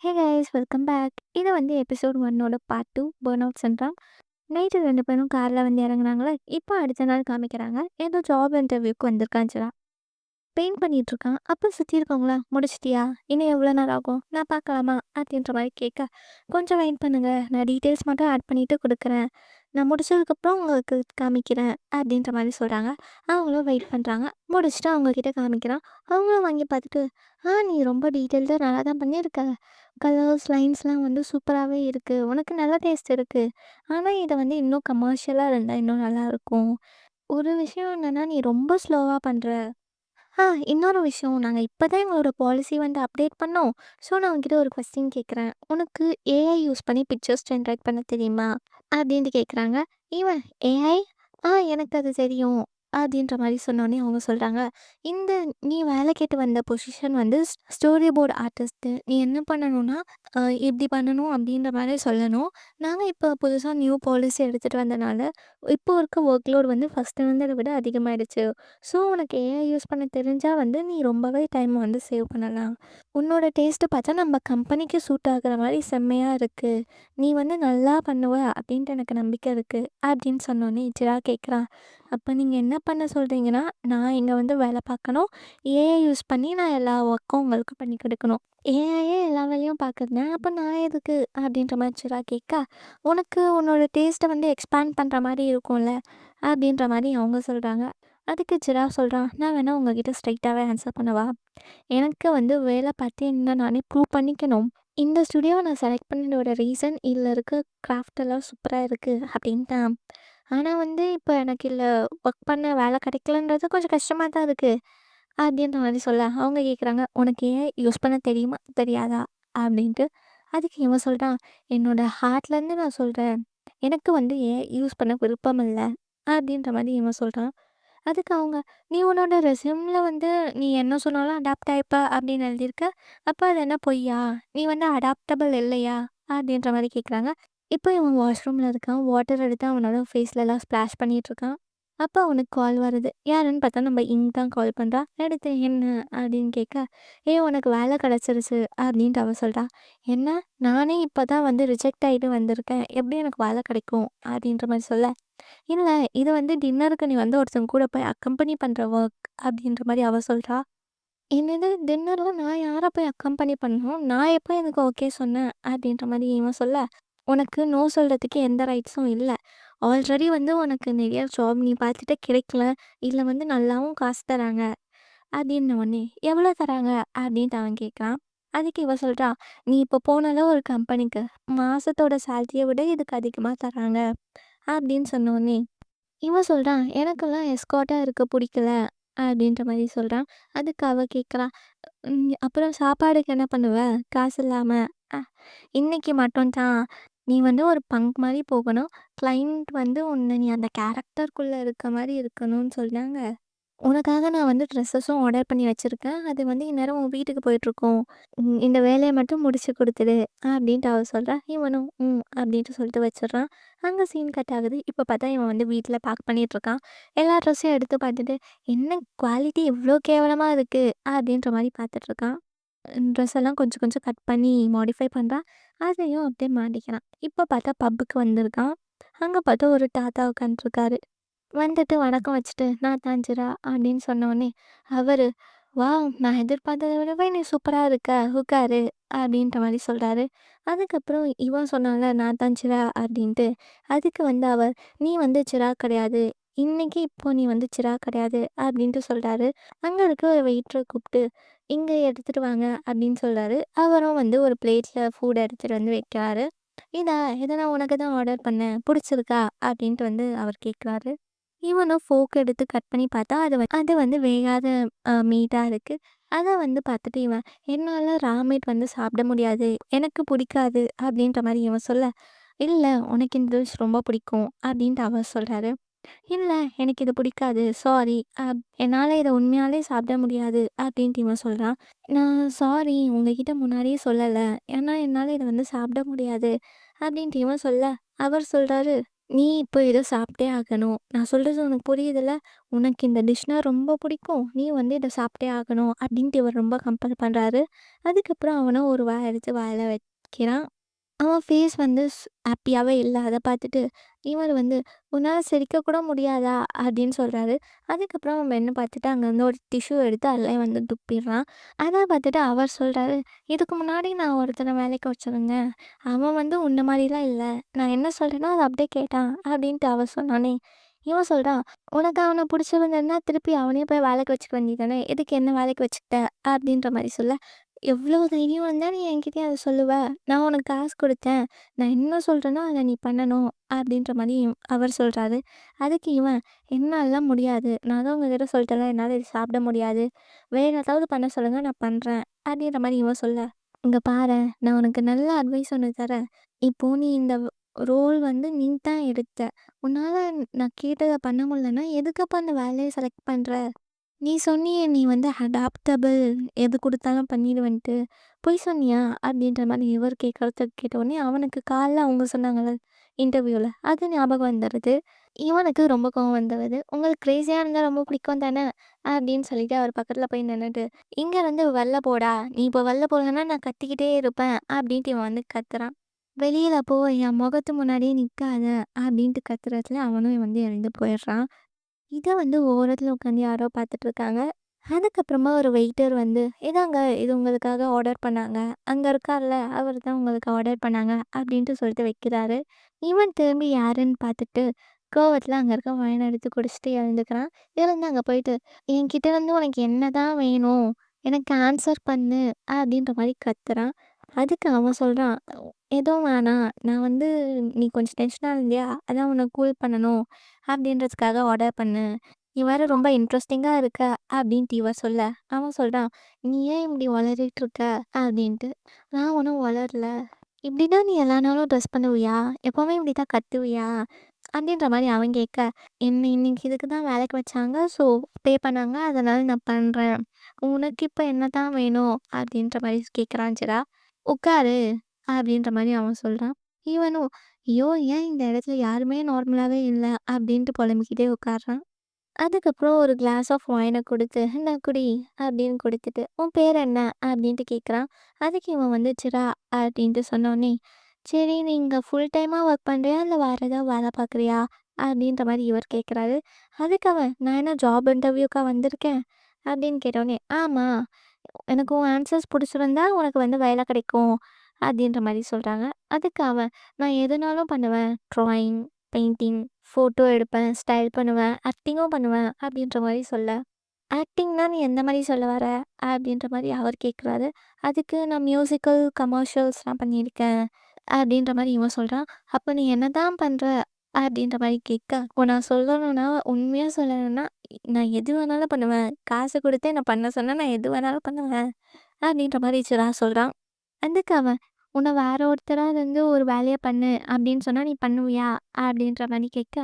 Hey guys welcome back. இது வந்து episode 1ஓட part 2 burn out syndrome. Night 2 பேரும் கார்ல வந்து இறங்குனாங்களே, இப்போ அடுத்த நாள் காமிக்கிறாங்க. ஏதோ ஜாப் இன்டர்வியூக்கு வந்திருக்கான் சிவா. பெயிண்ட் பண்ணிட்டு இருக்கான். அப்போ சுற்றி இருக்கவங்களா, முடிச்சிட்டியா? இன்னும் எவ்வளோ நேரம் ஆகும்? நான் பார்க்கலாமா? அப்படின்ற மாதிரி கேட்க, கொஞ்சம் வெயிட் பண்ணுங்க, நான் டீட்டெயில்ஸ் மட்டும் ஆட் பண்ணிட்டு கொடுக்குறேன். நான் முடிச்சதுக்கப்புறம் உங்களுக்கு காமிக்கிறேன் அப்படின்ற மாதிரி சொல்கிறாங்க. அவங்களும் வெயிட் பண்ணுறாங்க. முடிச்சுட்டு அவங்கக்கிட்ட காமிக்கிறான். அவங்களும் வாங்கி பார்த்துட்டு, நீ ரொம்ப டீட்டெயில்டாக நல்லா தான் பண்ணியிருக்க. கலர்ஸ் லைன்ஸ்லாம் வந்து சூப்பராகவே இருக்குது. உனக்கு நல்ல டேஸ்ட் இருக்குது. ஆனால் இதை வந்து இன்னும் கமர்ஷியலாக இருந்தால் இன்னும் நல்லாயிருக்கும். ஒரு விஷயம் என்னென்னா, நீ ரொம்ப ஸ்லோவாக பண்ணுற. இன்னொரு விஷயம், நாங்க இப்ப தான் எங்களோட பாலிசி வந்து அப்டேட் பண்ணோம். ஸோ, நான் உன்கிட்ட ஒரு கொஸ்டின் கேட்குறேன். உனக்கு ஏஐ யூஸ் பண்ணி பிக்சர்ஸ் ஜென்ரேட் பண்ண தெரியுமா? அப்டின்ட்டு கேட்குறாங்க. இவன் ஏஐ? எனக்கு அது தெரியும். அப்டின்ற மாரி சொன்னோனே அவங்க சொல்றாங்க. இந்த நீ வேலை கேட்டு வந்த பொசிஷன் வந்து ஸ்டோரி போர்ட் ஆர்டிஸ்ட்டு. நீ என்ன பண்ணணும்னா, இப்டி பண்ணணும் அப்டின்ற மாரி சொல்லணும். நாங்க இப்போ புதுசா நியூ பாலிசி எடுத்துட்டு வந்தனால, இப்போ இருக்க ஒர்க் லோட் வந்து ஃபர்ஸ்ட்டு இருந்தத விட அதிகமாயிடுச்சு. ஸோ, உனக்கு ஏஐ யூஸ் பண்ண தெரிஞ்சா வந்து நீ ரொம்பவே டைம் வந்து சேவ் பண்ணலாம். உன்னோட டேஸ்ட்டு பார்த்தா நம்ம கம்பெனிக்கு சூட் ஆகுற மாரி செம்மையா இருக்கு. நீ வந்து நல்லா பண்ணுவ அப்டின்ட்டு எனக்கு நம்பிக்கை இருக்கு. அப்டின்னு சொன்னோனே ஜிரா கேட்குறான். அப்போ நீங்க என்ன பண்ண சொல்றீங்கன்னா, நான் இங்க வந்து வேலை பார்க்கணும். ஏஐ யூஸ் பண்ணி நான் எல்லா ஒர்க்கும் உங்களுக்கு பண்ணி குடுக்கணும். ஏஐயே எல்லா வேலையும் பார்க்குதுன்னா, அப்போ நான் எதுக்கு? அப்டின்ற மாரி ஜிரா கேட்க, உனக்கு உன்னோட டேஸ்ட்ட வந்து எக்ஸ்பேண்ட் பண்ற மாரி இருக்கும்ல. அப்டின்ற மாரி அவங்க சொல்றாங்க. அதுக்கு ஜிராஃப் சொல்றான், நான் வேணா உங்ககிட்ட ஸ்ட்ரைட்டாகவே ஆன்சர் பண்ணவா? எனக்கு வந்து வேலை பார்த்து என்ன நானே ப்ரூவ் பண்ணிக்கணும். இந்த ஸ்டுடியோவை நான் செலக்ட் பண்ணதோட ரீசன் இதில் இருக்க கிராஃப்ட் எல்லாம் சூப்பராக இருக்குது அப்படின்னு தான். ஆனால் வந்து இப்போ எனக்கு இதில் ஒர்க் பண்ண வேலை கிடைக்கலன்றது கொஞ்சம் கஷ்டமாக தான் இருக்குது அப்படின்ற மாதிரி சொல்ல அவங்க கேட்குறாங்க, உனக்கு ஏன் யூஸ் பண்ண தெரியுமா தெரியாதா அப்படின்ட்டு. அதுக்கு இவன் சொல்கிறான், என்னோட ஹார்ட்லேருந்து நான் சொல்கிறேன், எனக்கு வந்து ஏன் யூஸ் பண்ண விருப்பம் இல்லை அப்படின்ற மாதிரி இவன் சொல்கிறான். அதுக்கு அவங்க, "நீ உன்னோட ரெஸ்யூம்ல வந்து நீ என்ன சொன்னாலும் அடாப்ட் ஆயிப்ப அப்படின்னு எழுதியிருக்க. அப்ப அது என்ன பொய்யா? நீ வந்து அடாப்டபிள் இல்லையா?" அப்படின்ற மாரி கேட்குறாங்க. இப்போ இவன் வாஷ்ரூம்ல இருக்கான். வாட்டர் எடுத்து அவனோட ஃபேஸ்லலாம் ஸ்ப்ளாஷ் பண்ணிட்டுருக்கான். அப்போ அவனுக்கு கால் வருது. யாருன்னு பார்த்தா நம்ம இங் தான் கால் பண்றா. எடுத்து "என்ன?" அப்படின்னு கேட்க, உனக்கு வேலை கிடைச்சிருச்சு" அப்படின்ட்டு அவ சொல்றா. "என்ன? நானே இப்போ தான் வந்து ரிஜெக்ட் ஆயிட்டு வந்திருக்கேன். எப்படி எனக்கு வேலை கிடைக்கும்?" அப்படின்ற மாரி சொல்ல, இல்ல, இது வந்து டின்னருக்கு நீ வந்து ஒருத்தவங்க கூட போய் அக்கம்பெனி பண்ற ஒர்க் அப்படின்ற மாரி அவ சொல்றா. என்னது டின்னர்ல நான் யார போய் அக்கம்பெனி பண்ணணும்? நான் எப்போ எனக்கு ஓகே சொன்னேன்? அப்படின்ற மாரி இவன் சொல்ல, உனக்கு நோ சொல்றதுக்கு எந்த ரைட்ஸும் இல்ல. ஆல்ரெடி வந்து உனக்கு நெறைய ஜாப் நீ பார்த்துட்டு கிடைக்கல. இதுல வந்து நல்லாவும் காசு தராங்க. அப்படின்ன உடனே, எவ்வளோ தராங்க? அப்படின்ட்டு அவன் கேட்குறான். அதுக்கு இவ சொல்றா, நீ இப்போ போனல ஒரு கம்பெனிக்கு, மாசத்தோட சேலரிய விட இதுக்கு அதிகமா தராங்க. அப்படின்னு சொன்னோனே இவன் சொல்றான், "எனக்கெல்லாம் எஸ்கார்ட்டா இருக்க புடிக்கல." அப்படின்ற மாரி சொல்றான். அதுக்கு அவ கேட்குறா, அப்புறம் சாப்பாடுக்கு என்ன பண்ணுவ? காசு இல்லாம?" "அ இன்னைக்கு மட்டும் தான். நீ வந்து ஒரு பங்க் மாரி போகணும். கிளையண்ட் வந்து உன்ன நீ அந்த கேரக்டருக்குள்ள இருக்க மாரி இருக்கணும்னு சொன்னாங்க. உனக்காக நான் வந்து ட்ரெஸ்ஸஸும் ஆர்டர் பண்ணி வச்சிருக்கேன். அது வந்து இந்நேரம் உன் வீட்டுக்கு போயிட்டுருக்கும். இந்த வேலைய மட்டும் முடிச்சு குடுத்துடு." அப்படின்ட்டு அவ சொல்றா. இவனும் அப்படின்ட்டு சொல்லிட்டு வச்சுடுறான். அங்க சீன் கட் ஆகுது. இப்ப பார்த்தா இவன் வந்து வீட்ல பேக் பண்ணிட்டுருக்கான். எல்லா ட்ரெஸ்ஸையும் எடுத்து பார்த்துட்டு, "என்ன குவாலிட்டி இவ்ளோ கேவலமா இருக்கு?" அப்படின்ற மாரி பார்த்துட்ருக்கான். ட்ரெஸ் எல்லாம் கொஞ்சம் கொஞ்சம் கட் பண்ணி மாடிஃபை பண்றான். அதையும் அப்படியே மாட்டிக்கிறான். இப்ப பார்த்தா பப்புக்கு வந்திருக்கான். அங்க பார்த்தா ஒரு தாத்தா உட்காந்துருக்காரு. வந்துட்டு வணக்கம் வச்சுட்டு, "நான் தாஞ்சிரா" அப்படின்னு சொன்னோனே, அவரு, "வாவ்! நான் எதிர்பார்த்தத விடவே நீ சூப்பரா இருக்க. உட்காரு" அப்படின்ற மாரி சொல்றாரு. அதுக்கப்புறம் இவன் சொன்னான்ல, "நான் தான் சிரா" அப்படின்ட்டு. அதுக்கு வந்து அவர், "நீ வந்து சிரா கிடையாது. இன்னைக்கு இப்போ நீ வந்து சிரா கிடையாது" அப்படின்ட்டு சொல்றாரு. அங்க இருக்க ஒரு வெயிட்டர கூப்பிட்டு, "இங்க எடுத்துட்டு வாங்க" அப்படின்னு சொல்றாரு. அவரும் வந்து ஒரு பிளேட்ல ஃபுட் எடுத்துட்டு வந்து வைக்கிறாரு. "இதா, இத நான் உனக்கு தான் ஆர்டர் பண்ணேன். புடிச்சிருக்கா?" அப்படின்ட்டு வந்து அவர் கேட்குறாரு. இவனும் ஃபோர்க் எடுத்து கட் பண்ணி பார்த்தா, அது வந்து வேகாத மீட்டா இருக்கு. அத வந்து பார்த்துட்டு இவன், "என்னால ரா மீட் வந்து சாப்பிட முடியாது. எனக்கு பிடிக்காது." அப்படின்ற மாரி இவன் சொல்ல, "இல்ல, உனக்கு இந்த டிஷ் ரொம்ப பிடிக்கும்." அப்படின்ட்டு அவர் சொல்றாரு. "இல்ல, எனக்கு இது பிடிக்காது. சாரி. என்னால இத உண்மையாலே சாப்பிட முடியாது." அப்படின்ட்டு இவன் சொல்றான். "நான் சாரி, உங்ககிட்ட முன்னாடியே சொல்லல. ஏன்னா என்னால இத வந்து சாப்பிட முடியாது." அப்படின்ட்டு இவன் சொல்ல, அவர் சொல்றாரு, நீ இப்போ ஏதோ சாப்பிட்டே ஆகணும். நான் சொல்றது உனக்கு புரியுதுல்ல? உனக்கு இந்த டிஷ்னா ரொம்ப பிடிக்கும். நீ வந்து இத சாப்பிட்டே ஆகணும்." அப்படின்ட்டு இவர் ரொம்ப கம்பல் பண்றாரு. அதுக்கப்புறம் அவனும் ஒரு வாய் எடுத்து வாயில வைக்கிறான். அவன் ஃபேஸ் வந்து ஹாப்பியாவே இல்ல. அத பார்த்துட்டு இவரு வந்து, "உன்னால சிரிக்க கூட முடியாதா?" அப்படின்னு சொல்றாரு. அதுக்கப்புறம் அவன் பெண்ண பார்த்துட்டு அங்கருந்து ஒரு டிஷ்யூ எடுத்து அதிலயே வந்து துப்பிடுறான். அத பார்த்துட்டு அவர் சொல்றாரு, "இதுக்கு முன்னாடி நான் ஒருத்தன வேலைக்கு வச்சிருந்தேன். அவன் வந்து உன்ன மாரிலாம் இல்ல. நான் என்ன சொல்றேனோ அத அப்படியே கேட்டான்." அப்படின்ட்டு அவ சொன்னோனே, இவன் சொல்றான், "உனக்கு அவன புடிச்சிருந்ததுன்னா திருப்பி அவனையும் போய் வேலைக்கு வச்சுக்க வேண்டியது தானே? எதுக்கு என்ன வேலைக்கு வச்சுக்கிட்ட?" அப்படின்ற மாரி சொல்ல, "எவ்ளோ தைரியம் இருந்தா நீ என்கிட்டயே அத சொல்லுவ? நான் உனக்கு காசு குடுத்தேன். நான் என்ன சொல்றேனோ அத நீ பண்ணணும்." அப்படின்ற மாரி அவர் சொல்றாரு. அதுக்கு இவன், "என்னால்லாம் முடியாது. நான் தான் உங்ககிட்ட சொல்ட்டேன்ல, என்னால இது சாப்பிட முடியாது. வேற ஏதாவது பண்ண சொல்லுங்க, நான் பண்றேன்." அப்படின்ற மாரி இவன் சொல்ல, "இங்க பாரேன், நான் உனக்கு நல்ல அட்வைஸ் ஒண்ணு தரேன். இப்போ நீ இந்த ரோல் வந்து நீ தான் எடுத்த. உன்னால நான் கேட்டத பண்ண முடியலன்னா, எதுக்கு அப்ப அந்த வேலைய செலக்ட் பண்ற? நீ சொன்னியே நீ வந்து அடாப்டபிள் எது குடுத்தாலும் பண்ணிடுவேன்ட்டு. பொய் சொன்னியா?" அப்படின்ற மாரி இவர் கேட்கறத கேட்டவுடனே அவனுக்கு காலைல அவங்க சொன்னாங்கல்ல இன்டர்வியூல, அது ஞாபகம் வந்துருது. இவனுக்கு ரொம்ப கோவம் வந்துருது. "உங்களுக்கு கிரேஸியா இருந்தா ரொம்ப பிடிக்கும் தானே?" அப்படின்னு சொல்லிட்டு அவர் பக்கத்துல போய் நின்னுட்டு, "இங்கேருந்து வெளில போடா! நீ இப்போ வெளில போலன்னா நான் கத்திக்கிட்டே இருப்பேன்." அப்படின்ட்டு இவன் வந்து கத்துறான். "வெளியில போ! என் முகத்து முன்னாடியே நிக்காத!" அப்படின்ட்டு கத்துறதுல அவனும் வந்து எழுந்து போயிடுறான். இத வந்து ஓரத்துல உட்காந்து யாரோ பார்த்துட்டு இருக்காங்க. அதுக்கப்புறமா ஒரு வெயிட்டர் வந்து, "இதாங்க இது உங்களுக்காக ஆர்டர் பண்ணாங்க. அங்க இருக்கார்ல, அவர் தான் உங்களுக்கு ஆர்டர் பண்ணாங்க." அப்படின்ட்டு சொல்லிட்டு வைக்கிறாரு. இவன் திரும்பி யாருன்னு பார்த்துட்டு, கோவத்துல அங்க இருக்க ஒயின எடுத்து குடிச்சிட்டு எழுந்துக்கிறான். எழுந்து அங்க போயிட்டு, "என்கிட்ட இருந்து உனக்கு என்னதான் வேணும்? எனக்கு ஆன்சர் பண்ணு." அப்படின்ற மாரி கத்துறான். அதுக்கு அவன் சொல்றான், "எதுவும் வேணாம். நான் வந்து நீ கொஞ்சம் டென்ஷனா இருந்தியா? அதான் உன்ன கூல் பண்ணணும் அப்படின்றதுக்காக ஆர்டர் பண்ணேன். நீ வேற ரொம்ப இன்ட்ரெஸ்டிங்கா இருக்க." அப்படின்ட்டு இவ சொல்ல, அவன் சொல்றான், "நீ ஏன் இப்படி உளறிட்டு இருக்க?" அப்படின்ட்டு. "நான் ஒண்ணும் உளரல. இப்படிதான் நீ எல்லா நாளும் ட்ரெஸ் பண்ணுவியா? எப்பவுமே இப்படிதான் கத்துவியா?" அப்படின்ற மாரி அவன் கேட்க, "என்ன இன்னைக்கு இதுக்கு தான் வேலைக்கு வச்சாங்க. ஸோ பே பண்ணாங்க. அதனால நான் பண்றேன். உனக்கு இப்ப என்னதான் வேணும்?" அப்படின்ற மாரி கேட்குறான் ஜெரா. "உட்காரு." அப்படின்ற மாரி அவன் சொல்றான். இவனும், "ஐயோ! ஏன் இந்த இடத்துல யாருமே நார்மலாவே இல்ல." அப்படின்ட்டு புலம்பிக்கிட்டே உட்கார்றான். அதுக்கப்புறம் ஒரு கிளாஸ் ஆஃப் ஒயின குடுத்து, "இந்தா குடி." அப்படின்னு குடுத்துட்டு, "உன் பேர் என்ன?" அப்படின்ட்டு கேட்குறான். அதுக்கு இவன் வந்து "சிரா" அப்படின்ட்டு சொன்னோனே, "சரி நீ இங்க ஃபுல் டைமா ஒர்க் பண்றியா? இல்ல வேற ஏதாவது வேலை பார்க்குறியா?" அப்படின்ற மாரி இவர் கேட்குறாரு. அதுக்கு அவன், "நான் என்ன ஜாப் இன்டர்வியூக்கா வந்திருக்கேன்?" அப்படின்னு கேட்டோனே, "ஆமா. எனக்கு உன் ஆன்சர்ஸ் புடிச்சிருந்தா உனக்கு வந்து வேலை கிடைக்கும்." அப்படின்ற மாரி சொல்றாங்க. அதுக்கு அவன், "நான் எதுனாலும் பண்ணுவேன். ட்ராயிங், பெயிண்டிங், ஃபோட்டோ எடுப்பேன், ஸ்டைல் பண்ணுவேன், ஆக்டிங்கும் பண்ணுவேன்." அப்படின்ற மாரி சொல்ல, "ஆக்டிங்னா நீ எந்த மாரி சொல்ல வர?" அப்படின்ற மாரி அவர் கேட்குறாரு. அதுக்கு, "நான் மியூசிக்கல், கமர்ஷியல்ஸ்லாம் பண்ணியிருக்கேன்." அப்படின்ற மாரி இவன் சொல்றான். "அப்ப நீ என்னதான் பண்ற?" அப்படின்ற மாரி கேட்க, இப்போ நான் சொல்லணும்னா உண்மையா சொல்லணும்னா, நான் எது வேணாலும் பண்ணுவேன். காசு குடுத்து என்ன பண்ண சொன்னா நான் எது வேணாலும் பண்ணுவேன். அப்படின்ற மாரி சிரா சொல்றான். அதுக்கு அவன், "உன்ன வேற ஒருத்தரா வந்து ஒரு வேலைய பண்ணு அப்படின்னு சொன்னா நீ பண்ணுவியா?" அப்படின்ற மாரி கேட்க,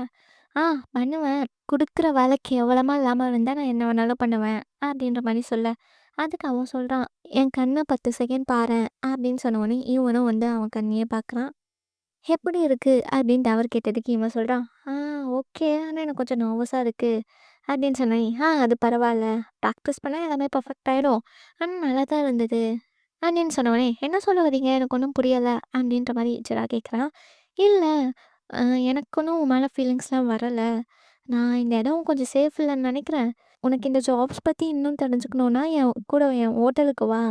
"ஆ பண்ணுவேன். குடுக்குற வேலை கேவலமா இல்லாம இருந்தா நான் என்ன வேணாலும் பண்ணுவேன்." அப்படின்ற மாரி சொல்ல, அதுக்கு அவன் சொல்றான், "என் கண்ண 10 செகண்ட் பாரேன்." அப்படின்னு சொன்ன உடனே இவனும் வந்து அவன் கண்ணையே பார்க்குறான். "எப்படி இருக்கு?" அப்படின்ட்டு அவர் கேட்டதுக்கு இவன் சொல்றான், "ஆ ஓகே. ஆனா எனக்கு கொஞ்சம் நர்வஸா இருக்கு." அப்படின்னு சொன்னேன். அது பரவால்ல. ப்ராக்டிஸ் பண்ணா எல்லாமே பெர்ஃபெக்ட் ஆயிடும். ஆனா நல்லா தான் இருந்தது." அப்படின்னு சொன்னோனே, "என்ன சொல்ல வரீங்க? எனக்கு ஒண்ணும் புரியல." அப்படின்ற மாரி ஜெரா கேட்குறான். "இல்ல, அ எனக்கு ஒண்ணும் உன் மேல ஃபீலிங்ஸ்லாம் வரல. நான் இந்த இடம் கொஞ்சம் சேஃப் இல்லன்னு நெனைக்கிறேன். உனக்கு இந்த ஜாப்ஸ் பத்தி இன்னும் தெரிஞ்சுக்கணும்னா, என் கூட என் ஹோட்டலுக்கு வா.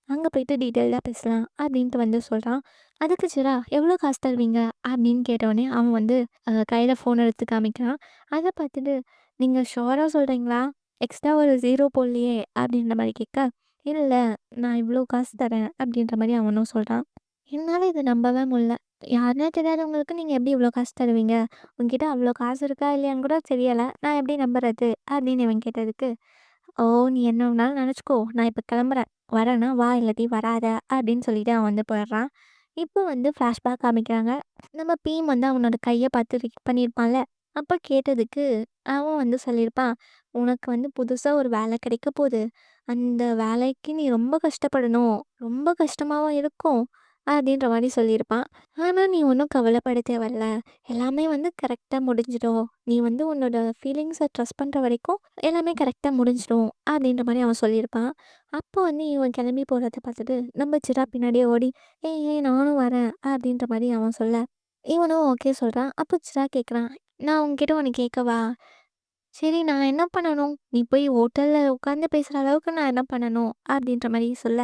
அங்க போயிட்டு டீட்டெயில்டா பேசலாம்." அப்படின்ட்டு வந்து சொல்றான். அதுக்கு ஜெரா, "எவ்வளோ காசு தருவீங்க?" அப்படின்னு கேட்டவுனே, அவன் வந்து கையில ஃபோன் எடுத்து காமிக்கிறான். அத பார்த்துட்டு, "நீங்க ஷூரா சொல்றீங்களா? எக்ஸ்ட்ரா ஒரு 0 போடலையே?" அப்படின்ற மாரி கேட்க, "இல்ல, நான் இவ்ளோ காசு தரேன்." அப்படின்ற மாரி அவனும் சொல்றான். என்னால இத நம்பவே முடியல. யாருன்னே தெரியாதவங்களுக்கு நீங்க எப்படி இவ்ளோ காசு தருவீங்க? உன்கிட்ட அவ்ளோ காசு இருக்கா இல்லையான்னு கூட தெரியல. நான் எப்படி நம்புறது? அப்படின்னு இவன் கேட்டதுக்கு, "ஓ! நீ என்ன வேணாலும் நெனச்சுக்கோ. நான் இப்ப கிளம்புறேன். வரேன்னா வா, இல்லாட்டி வராத." அப்படின்னு சொல்லிட்டு அவன் வந்து போயிடுறான். இப்போ வந்து ஃப்ளாஷ்பேக் காமிக்கிறாங்க. நம்ம பீம் வந்து அவனோட கைய பார்த்து ரீட் பண்ணியிருப்பான்ல. அப்ப கேட்டதுக்கு அவன் வந்து சொல்லியிருப்பான், "உனக்கு வந்து புதுசா ஒரு வேலை கிடைக்க போது. அந்த வேலைக்கு நீ ரொம்ப கஷ்டப்படணும். ரொம்ப கஷ்டமாவும் இருக்கும். அப்படின்ற மாரி சொல்லியிருப்பான். ஆனா, "நீ ஒண்ணும் கவலைப்பட தேவையில்ல. எல்லாமே வந்து கரெக்ட்டா முடிஞ்சிடும். நீ வந்து உன்னோட ஃபீலிங்ஸ ட்ரஸ்ட் பண்ற வரைக்கும் எல்லாமே கரெக்ட்டா முடிஞ்சிடும்." அப்படின்ற மாரி அவன் சொல்லியிருப்பான். அப்போ வந்து இவன் கிளம்பி போறத பார்த்துட்டு, நம்ம சிரா பின்னாடியே ஓடி, "ஏய் ஏய் நானும் வரேன்." அப்படின்ற மாரி அவன் சொல்ல, இவனும் ஓகே சொல்றான். அப்போ சிரா கேட்குறான், "நான் உன்கிட்ட ஒண்ணு கேட்கவா?" சரி நான் என்ன பண்ணணும்? நீ போய் ஹோட்டல்ல உட்காந்து பேசுற அளவுக்கு நான் என்ன பண்ணணும்? அப்படின்ற மாரி சொல்ல,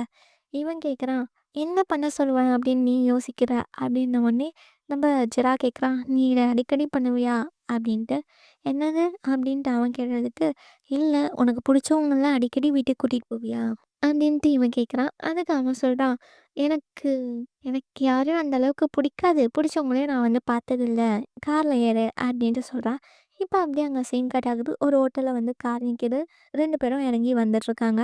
இவன் கேட்குறான், "என்ன பண்ண சொல்லுவ அப்படின்னு நீ யோசிக்கிற?" அப்படின்ன உடனே நம்ம ஜெரா கேட்குறான், "நீ இத அடிக்கடி பண்ணுவியா?" அப்படின்ட்டு. "என்னது?" அப்படின்ட்டு அவன் கேட்டதுக்கு, "இல்ல உனக்கு புடிச்சவங்கள அடிக்கடி வீட்டுக்கு கூட்டிட்டு போவியா?" அப்படின்ட்டு இவன் கேட்குறான். அதுக்கு அவன் சொல்றான், "எனக்கு எனக்கு யாரையும் அந்த அளவுக்கு பிடிக்காது. பிடிச்சவங்களையும் நான் வந்து பார்த்ததில்ல. கார்ல ஏறு" அப்படின்ட்டு சொல்றான். இப்ப அப்படியே அங்க சீன் கட் ஆகுது. ஒரு ஹோட்டல்ல வந்து கார் நிக்குது. 2 பேரும் இறங்கி வந்துட்டுருக்காங்க.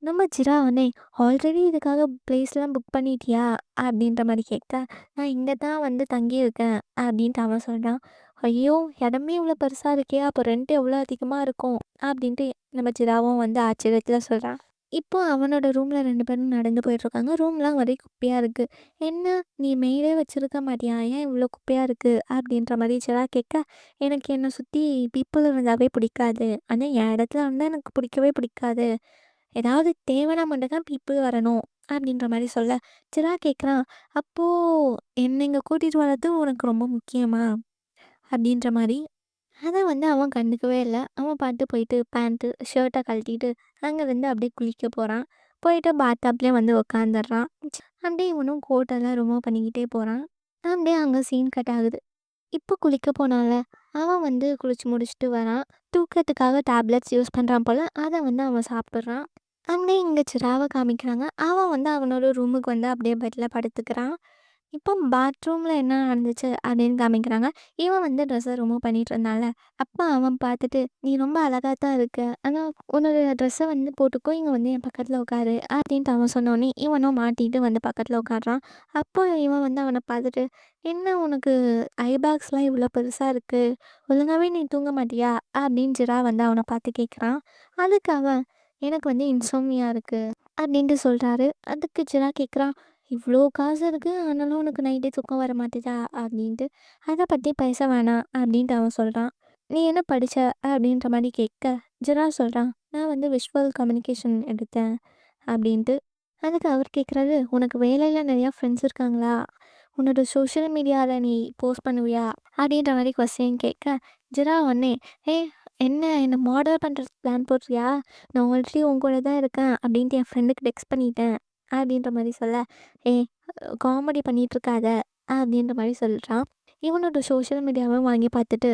நம்ம ஜிரா உடனே, "ஆல்ரெடி இதுக்காக பிளேஸ்லாம் புக் பண்ணிட்டியா?" அப்படின்ற மாரி கேட்க, "நான் இங்க தான் வந்து தங்கியிருக்கேன்." அப்படின்ட்டு அவன் சொல்றான். "ஐயோ! இடமே இவ்வளோ பெருசா இருக்கே! அப்போ ரெண்ட் எவ்வளோ அதிகமா இருக்கும்?" அப்படின்ட்டு நம்ம ஜிராவும் வந்து ஆச்சரியத்துல சொல்றான். இப்போ அவனோட ரூம்ல 2 பேரும் நடந்து போயிட்டுருக்காங்க. ரூம்லாம் ஒரே குப்பையா இருக்கு. "என்ன நீ மெய்டே வச்சிருக்க மாட்டியா? ஏன் இவ்ளோ குப்பையா இருக்கு?" அப்படின்ற மாரி ஜெரா கேட்க, "எனக்கு என்ன சுத்தி பீப்பிள் இருந்தாவே பிடிக்காது. ஆனா என் இடத்துல இருந்தா எனக்கு பிடிக்கவே பிடிக்காது. ஏதாவது தேவைனா மட்டும் தான் பீப்பிள் வரணும்." அப்படின்ற மாரி சொல்ல, ஜெரா கேட்குறான், "அப்போ என்ன இங்க கூட்டிட்டு வர்றது உனக்கு ரொம்ப முக்கியமா?" அப்படின்ற மாரி. அத வந்து அவன் கண்டுக்கவே இல்ல. அவன் பாட்டு போயிட்டு பேண்ட்டு, ஷர்ட்ட கழட்டிட்டு அங்கேருந்து அப்படியே குளிக்க போறான். போயிட்டு பாத்டப்லயே வந்து உட்காந்துடுறான். அப்படியே இவனும் கோட்டெல்லாம் ரிமூவ் பண்ணிக்கிட்டே போறான். அப்படியே அங்க சீன் கட் ஆகுது. இப்போ குளிக்க போனான்ல, அவன் வந்து குளிச்சு முடிச்சுட்டு வரான். தூக்கத்துக்காக டேப்லெட்ஸ் யூஸ் பண்றான் போல. அத வந்து அவன் சாப்பிடுறான். அப்படியே இங்க சிராவ காமிக்கிறாங்க. அவன் வந்து அவனோட ரூமுக்கு வந்து அப்படியே பெட்ல படுத்துக்கிறான். இப்போ பாத்ரூம்ல என்ன நடந்துச்சு அப்படின்னு காமிக்கிறாங்க. இவன் வந்து ட்ரெஸ்ஸ ரிமூவ் பண்ணிட்டு இருந்தான்ல, அப்ப அவன் பார்த்துட்டு, "நீ ரொம்ப அழகா தான் இருக்க. ஆனா உன்னோட ட்ரெஸ்ஸ வந்து போட்டுக்கோ, இங்க வந்து என் பக்கத்துல உட்காரு." அப்படின்ட்டு அவன் சொன்னோனே, இவனும் மாட்டிட்டு வந்து பக்கத்துல உட்கார்றான். அப்போ இவன் வந்து அவன பார்த்துட்டு, "என்ன உனக்கு ஐ பேக்ஸ்லாம் இவ்வளோ பெருசா இருக்கு. ஒழுங்காவே நீ தூங்க மாட்டியா?" அப்படின்னு ஜிரா வந்து அவன பார்த்து கேட்குறான். அதுக்கு அவன், "எனக்கு வந்து இன்சோம்னியா இருக்கு." அப்படின்ட்டு சொல்றாரு. அதுக்கு ஜிரா கேட்குறான், "இவ்ளோ காசு இருக்கு. ஆனாலும் உனக்கு நைட்டே தூக்கம் வர மாட்டேதா?" அப்படின்ட்டு. "அத பத்தி பேச வேணாம்." அப்படின்ட்டு அவன் சொல்றான். "நீ என்ன படிச்ச?" அப்படின்ற மாரி கேட்க, ஜெரா சொல்றான், "நான் வந்து விஷுவல் கம்யூனிகேஷன் எடுத்தேன்." அப்படின்ட்டு. அதுக்கு அவர் கேட்குறாரு, "உனக்கு வேலையில நெறையா ஃப்ரெண்ட்ஸ் இருக்காங்களா? உன்னோட சோஷியல் மீடியால நீ போஸ்ட் பண்ணுவியா?" அப்படின்ற மாரி கொஸ்டின் கேட்க, ஜெரா உடனே, "ஏய் என்ன மாடல் பண்றதுக்கு பிளான் போடுறியா? நான் ஆல்ரெடி உன் கூட தான் இருக்கேன்." அப்படின்ட்டு என் ஃப்ரெண்டுக்கு டெக்ஸ்ட் பண்ணிட்டேன்." அப்படின்ற மாரி சொல்ல, "ஏய் காமெடி பண்ணிட்டுருக்காத." அப்படின்ற மாரி சொல்றான். இவனோட சோஷியல் மீடியாவ வாங்கி பார்த்துட்டு,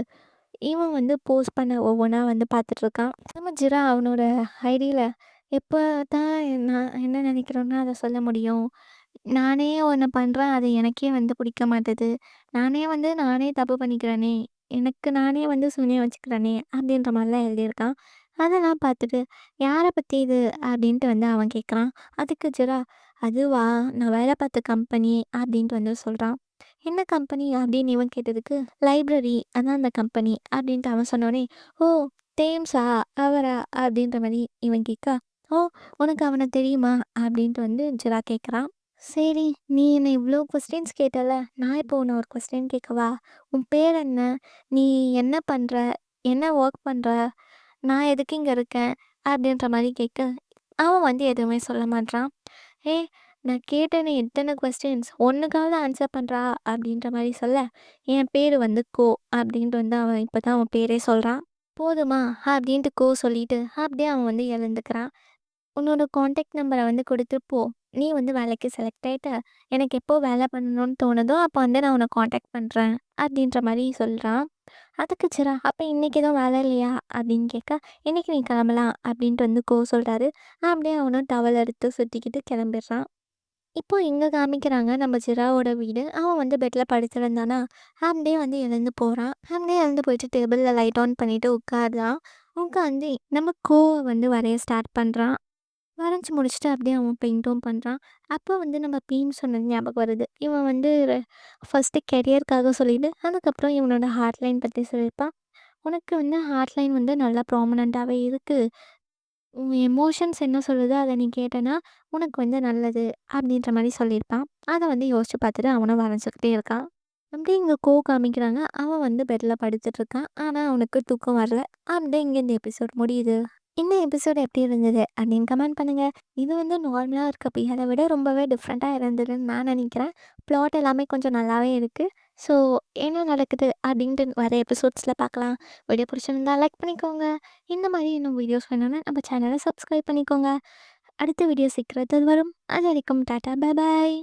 இவன் வந்து போஸ்ட் பண்ண ஒவ்வொன்னா வந்து பார்த்துட்ருக்கான். நம்ம ஜிரா அவனோட ஐடியில எப்ப தான் நான் என்ன நினைக்கிறேனோ அத சொல்ல முடியும். நானே ஒண்ணு பண்றேன், அது எனக்கே வந்து பிடிக்க மாட்டுது. நானே தப்பு பண்ணிக்கிறேனே! எனக்கு நானே வந்து சூனியம் வச்சுக்கிறேனே! அப்டின்ற மாரிலாம் எழுதியிருக்கான். அதெல்லாம் பார்த்துட்டு, "யார பத்தி இது?" அப்டின்ட்டு வந்து அவன் கேட்குறான். அதுக்கு ஜெரா, "அதுவா நான் வேலை பார்த்த கம்பெனி" அப்டின்ட்டு வந்து சொல்றான். "என்ன கம்பெனி?" அப்டின்னு இவன் கேட்டதுக்கு, "லைப்ரரி அதான் அந்த கம்பெனி" அப்டின்ட்டு அவன் சொன்னோனே, "ஓ! தேம்ஸா? அவரா?" அப்டின்ற மாரி இவன் கேட்க, "ஓ! உனக்கு அவன தெரியுமா?" அப்டின்ட்டு வந்து ஜெரா கேட்குறான். சரி, நீ என்ன இவ்ளோ கொஸ்டின்ஸ் கேட்டல்ல, நான் இப்போ உன்ன ஒரு கொஸ்டின் கேட்கவா? உன் பேர் என்ன? நீ என்ன பண்ற? என்ன ஒர்க் பண்ற? நான் எதுக்கு இங்க இருக்கேன்? அப்படின்ற மாரி கேட்க, அவன் வந்து எதுவுமே சொல்ல மாட்றான். "ஏய் நான் கேட்டேனே எத்தன கொஸ்டின்ஸ், ஒண்ணுக்காவது ஆன்சர் பண்றா?" அப்படின்ற மாரி சொல்ல, "என் பேரு வந்து கோ" அப்படின்ட்டு வந்து அவன் இப்ப தான் அவன் பேரே சொல்றான். "போதுமா?" அப்படின்ட்டு கோ சொல்லிட்டு, அப்படியே அவன் வந்து எழுந்துக்கிறான். "உன்னோட கான்டாக்ட் நம்பர வந்து குடுத்து போ. நீ வந்து வேலைக்கு செலக்ட் ஆயிட்ட. எனக்கு எப்போ வேலை பண்ணணும்னு தோணுதோ, அப்போ வந்து நான் உன்ன கான்டாக்ட் பண்றேன்." அப்படின்ற மாரி சொல்றான். அதுக்கு சிரா, "அப்ப இன்னைக்கு எதுவும் வேலை இல்லையா?" அப்படின்னு கேட்க, "இன்னைக்கு நீ கிளம்பலாம்." அப்படின்ட்டு வந்து சொல்றாரு. அப்படியே அவனும் டவல் எடுத்து சுத்திக்கிட்டு கிளம்பிடுறான். இப்போ இங்க காமிக்கிறாங்க நம்ம ஜிராவோட வீடு. அவன் வந்து பெட்ல படுத்திருந்தானா, அப்படியே வந்து எழுந்து போறான். அப்படியே எழுந்து போயிட்டு டேபிள்ல லைட் ஆன் பண்ணிட்டு உட்கார்றான். உட்காந்து நம்ம கோவ வந்து வரைய ஸ்டார்ட் பண்றான். வரைஞ்சு முடிச்சுட்டு அப்படியே அவன் பெயிண்ட்டும் பண்ணுறான். அப்போ வந்து நம்ம பீம் சொன்னது ஞாபகம் வருது. இவன் வந்து ஃபர்ஸ்ட்டு கெரியருக்காக சொல்லிட்டு, அதுக்கப்புறம் இவனோட ஹார்ட்லைன் பற்றி சொல்லியிருப்பான். "உனக்கு வந்து ஹார்ட்லைன் வந்து நல்லா ப்ராமினெண்ட்டாவே இருக்கு. உன் எமோஷன்ஸ் என்ன சொல்லுதோ அத நீ கேட்டேன்னா, உனக்கு வந்து நல்லது அப்படின்ற மாரி சொல்லியிருப்பான். அத வந்து யோசிச்சு பார்த்துட்டு அவனும் வரைஞ்சுக்கிட்டே இருக்கான். அப்படியே இங்க காமிக்கிறாங்க. அவன் வந்து பெட்ல படுத்துட்டுருக்கான். ஆனா அவனுக்கு தூக்கம் வரல. அப்படியே இங்க இந்த எபிசோட் முடியுது. இந்த எபிசோட் எப்படி இருந்தது அப்படின்னு கமெண்ட் பண்ணுங்க. இது வந்து நார்மலா இருக்க பிஹேட விட ரொம்பவே டிஃப்ரெண்ட்டா இருந்ததுன்னு நான் நினைக்கிறேன். ப்ளாட் எல்லாமே கொஞ்சம் நல்லாவே இருக்கு. ஸோ என்ன நடக்குது அப்படின்ட்டு வர எபிசோட்ஸ்ல பார்க்கலாம். வீடியோ பிடிச்சிருந்தா லைக் பண்ணிக்கோங்க. இந்த மாதிரி இன்னும் வீடியோஸ் வேணும்னா நம்ம சேனலை சப்ஸ்கிரைப் பண்ணிக்கோங்க. அடுத்த வீடியோ சீக்கிரத்தில் வரும். அது வரைக்கும் டாட்டா பை பாய்.